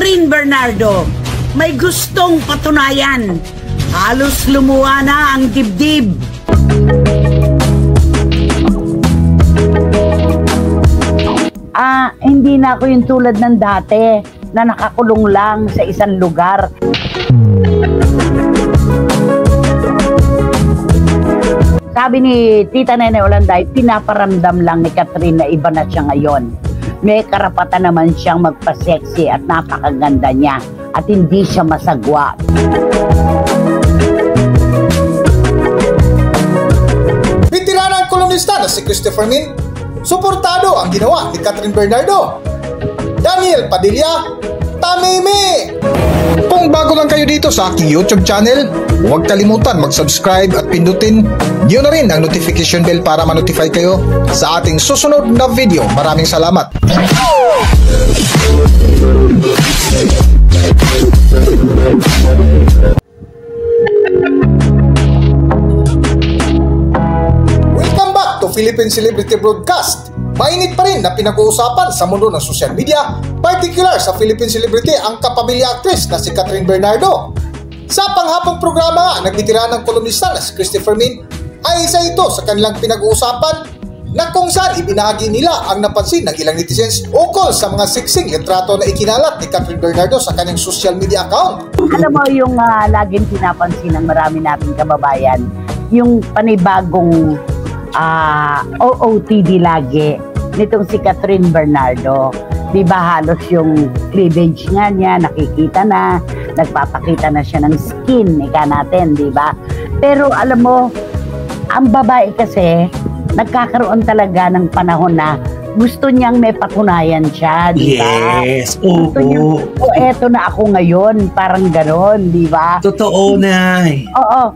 Catherine Bernardo, may gustong patunayan. Halos lumuha na ang dibdib. Hindi na ako yung tulad ng dati na nakakulong lang sa isang lugar. Sabi ni Tita Nene Olanday, pinaparamdam lang ni Catherine na iba na siya ngayon. May karapatan naman siyang magpa-sexy at napakaganda niya at hindi siya masagwa. Veteranang kolumnista na si Christopher Min, suportado ang ginawa ni Catherine Bernardo. Daniel Padilla, Tamimi! Kung bago lang kayo dito sa aking YouTube channel, huwag kalimutan mag-subscribe at pindutin niyo na rin ang notification bell para ma-notify kayo sa ating susunod na video. Maraming salamat! Welcome back to Philippine Celebrity Broadcast. Mainit pa rin na pinag-uusapan sa mundo ng social media, particular sa Philippine celebrity ang kapamilya actress na si Catherine Bernardo. Sa panghapong programa nga, nagbitiraan ng kolumnista na si Christopher Min ay isa ito sa kanilang pinag-uusapan na kung saan ibinahagi nila ang napansin ng ilang netizens ukol sa mga siksing litrato na ikinalat ni Catherine Bernardo sa kanyang social media account. Alam mo yung laging pinapansin ng marami nating kababayan, yung panibagong OOTD lagi nitong si Catherine Bernardo. Diba halos yung cleavage nga niya, nakikita na, nagpapakita na siya ng skin, ika natin, diba? Pero alam mo, ang babae kasi, nagkakaroon talaga ng panahon na gusto niyang may patunayan siya, diba? Yes, oo. Eto na ako ngayon, parang ganon, diba? Totoo, Nay. Oo.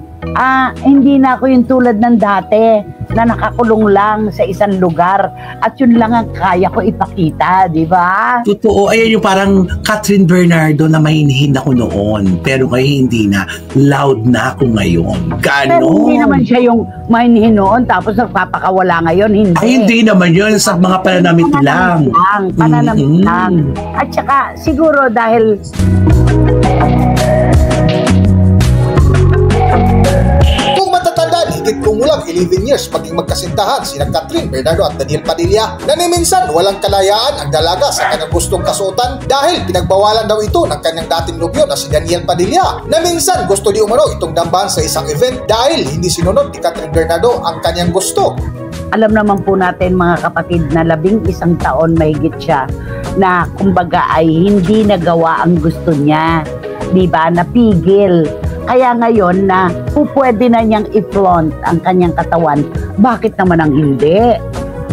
Hindi na ako yung tulad ng dati na nakakulong lang sa isang lugar at yun lang ang kaya ko ipakita, di ba? Totoo. Ayan yung parang Catherine Bernardo na mahinihin ako noon. Pero ngayon hindi na. Loud na ako ngayon. Ganon. Pero hindi naman siya yung mahinihin noon tapos nagpapakawala ngayon. Hindi. Ay, hindi naman yun. Sa mga pananamit lang. Pananamit lang. At saka siguro dahil higit kumulang 11 years maging magkasintahan sina Catherine Bernardo at Daniel Padilla na ni minsan walang kalayaan ang dalaga sa kanyang gustong kasuotan dahil pinagbawalan daw ito ng kanyang dating nobyo na si Daniel Padilla na minsan gusto di umano itong dambahan sa isang event dahil hindi sinunod ni Catherine Bernardo ang kanyang gusto. Alam naman po natin mga kapatid na 11 taon mahigit siya na kumbaga ay hindi nagawa ang gusto niya, di ba? Napigil. Kaya ngayon na pwede na niyang i-flaunt ang kanyang katawan, bakit naman ang hindi?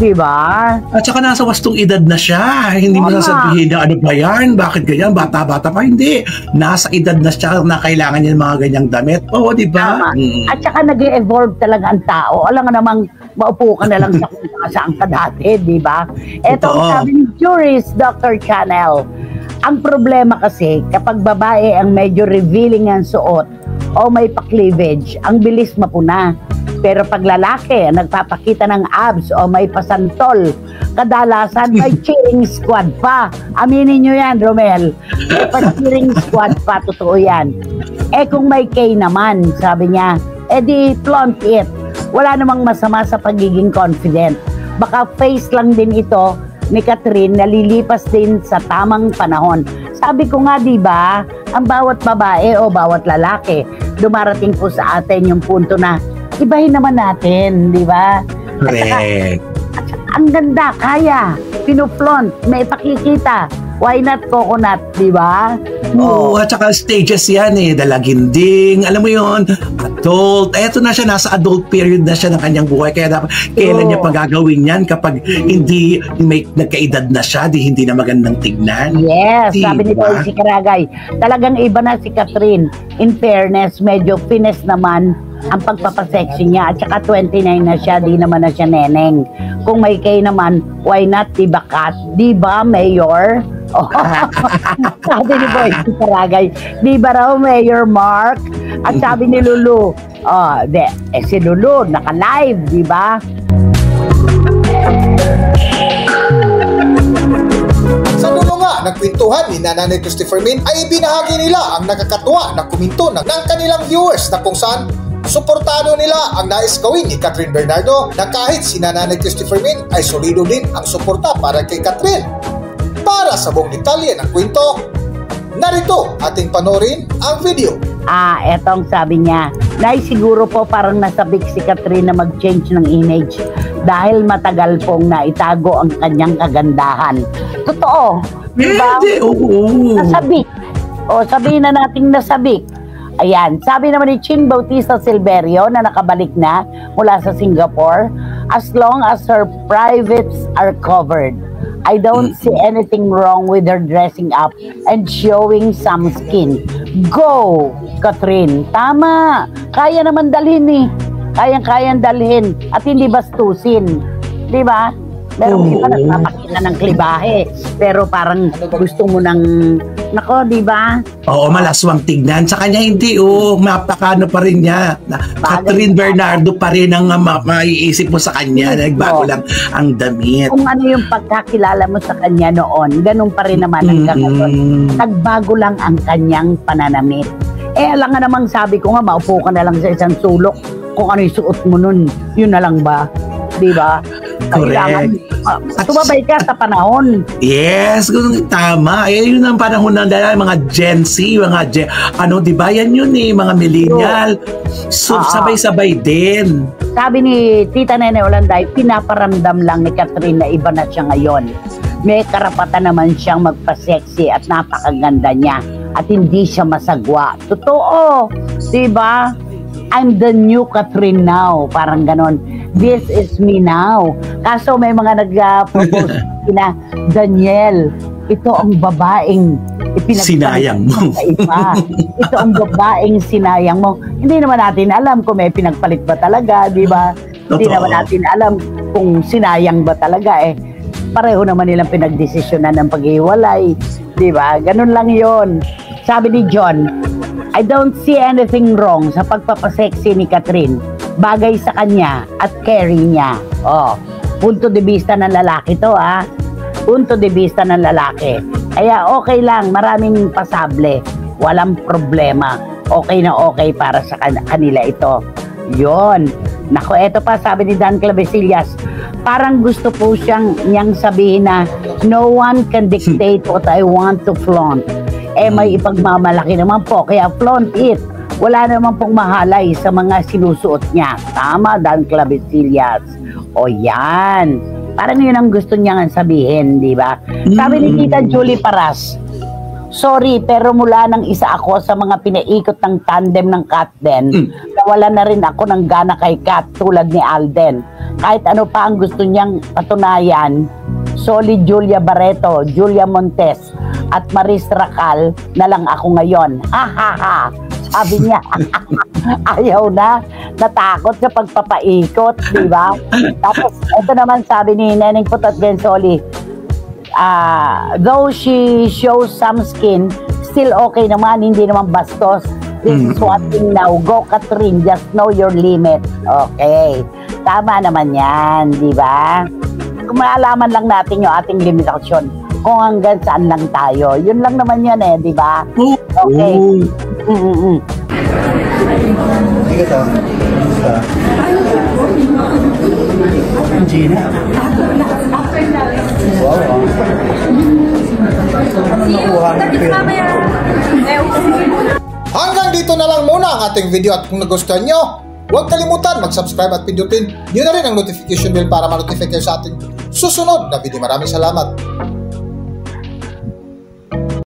Diba? At saka nasa wastong edad na siya. Hindi mo sasabihin na ano ba yan? Bakit ganyan? Bata-bata pa. Hindi. Nasa edad na siya na kailangan niya ng mga ganyang damit. Oo, diba? At saka nag-evolve talaga ang tao. Alam nga namang maupo ka na lang sa kung saan ka dati, diba? Ito ang sabi ni Juris Dr. Channel. Ang problema kasi, kapag babae ang medyo revealing ang suot, o may pa-cleavage, ang bilis mapuna. Pero pag lalaki, nagpapakita ng abs o may pasantol, kadalasan may cheering squad pa. Aminin nyo yan, Romel. May pa-cheering squad pa, totoo yan. Kung may K naman, sabi niya, di flaunt it. Wala namang masama sa pagiging confident. Baka face lang din ito ni Catherine na lilipas din sa tamang panahon. Sabi ko nga, di ba, ang bawat babae o bawat lalaki, dumarating po sa atin yung punto na ibahin naman natin, di ba? Correct. Ang ganda, kaya, pinuflaunt, may pakikita. Why not coconut, di ba? Oo, at saka stages yan dalaginding, alam mo yon, adult. Eto na siya, nasa adult period na siya ng kanyang buhay. Kaya dapat, kailan niya pagagawin yan kapag hindi may nagkaedad na siya, hindi na magandang tignan. Yes, diba? Sabi ni si Karagay, talagang iba na si Catherine. In fairness, medyo finesse naman ang pagpapasexy niya. At saka 29 na siya, di naman na siya neneng. Kung may K naman, why not, diba Kat? Diba, Mayor? Oh, sabi ni Boy si Karagay, di ba raw Mayor Mark? At sabi ni Lulu, si Lulu naka-live, di ba? Sa dulo nga ng kwentuhan ni Nanay Christopher Min ay ibinahagi nila ang nakakatuwa na komento ng kanilang viewers na kung saan suportado nila ang nais gawin ni Catherine Bernardo na kahit si Nanay Christopher Min ay solido din ang suporta para kay Catherine. Para sa buong detalye ng kwento, narito ating panoorin ang video. Etong sabi niya, Nay, siguro po parang nasabik si Catherine na mag-change ng image dahil matagal pong naitago ang kanyang kagandahan. Totoo, di ba? Nasabik. O, sabihin na natin nasabik. Ayan, sabi naman ni Ching Bautista Silverio na nakabalik na mula sa Singapore, as long as her privates are covered. I don't see anything wrong with her dressing up and showing some skin. Go, Catherine. Tama. Kaya naman dalhin eh. Kayang-kayang dalhin at hindi bastusin. Di ba? Meron iba nagpapakita ng klibahe. Pero parang gusto mo ng, nako, di ba? Oo, malaswang tignan. Sa kanya hindi, mapakano pa rin niya. Catherine Bernardo pa rin ang maiisip mo sa kanya. Nagbago lang ang damit. Kung ano yung pagkakilala mo sa kanya noon, ganun pa rin naman hanggang ngayon. Nagbago lang ang kanyang pananamit. Alam nga namang sabi ko nga, maupo ka na lang sa isang sulok. Kung ano yung suot mo nun, yun na lang ba? Di ba? Correct. Tumabay ka sa panahon. Yes, tama. Yun ang panahon ng mga Gen Z, di ba? Yan yun mga millennial. So, sabay-sabay din. Sabi ni Tita Nene Olanday, pinaparamdam lang ni Catherine na iba na siya ngayon. May karapatan naman siyang magpa-sexy at napakaganda niya. At hindi siya masagwa. Totoo. Diba? I'm the new Catherine now. Parang ganon. This is me now. Kaso may mga nag-propose na, Daniel, ito ang babaeng sinayang mo. Ito ang babaeng sinayang mo. Hindi naman natin alam kung may pinagpalit ba talaga, di ba? Hindi naman natin alam kung sinayang ba talaga Pareho naman nilang pinagdesisyonan ng paghiwalay, di ba? Ganun lang yon. Sabi ni John, I don't see anything wrong sa pagpapasexy ni Catherine. Bagay sa kanya at carry niya. Punto de vista ng lalaki to Punto de vista ng lalaki. Kaya okay lang, maraming pasable. Walang problema. Okay na okay para sa kanila ito. Yon. Nako, eto pa sabi ni Dan Clavesillas, parang gusto po niyang sabihin na no one can dictate what I want to flaunt. May ipagmamalaki naman po, kaya flaunt it. Wala naman pong mahalay sa mga sinusuot niya. Tama, Dan Clavesillas. O yan. Parang yun ang gusto niya nga sabihin, di ba? Sabi ni Tita Julie Paras, sorry, pero mula nang isa ako sa mga pinaikot ng tandem ng Catden, nawala na rin ako ng gana kay Cat tulad ni Alden. Kahit ano pa ang gusto niyang patunayan, solid Julia Barreto, Julia Montes, at Maris Racal na lang ako ngayon. Ha ha ha! Sabi niya, ayaw na, natakot sa pagpapaikot, di ba? Tapos, ito naman sabi ni Neneng Putot Bensoli, though she shows some skin, still okay naman, hindi naman bastos. This is what thing now. Go, Catherine, just know your limit. Okay. Tama naman yan, di ba? Kung maalaman lang natin yung ating limitasyon, kung hanggang saan lang tayo. Yun lang naman yan di ba? Okay. Gina. Hanggang dito na lang muna ang ating video at kung nagustuhan nyo, huwag kalimutan mag-subscribe at pindutin nyo na rin ang notification bell para ma-notify kayo sa ating susunod na video. Maraming salamat.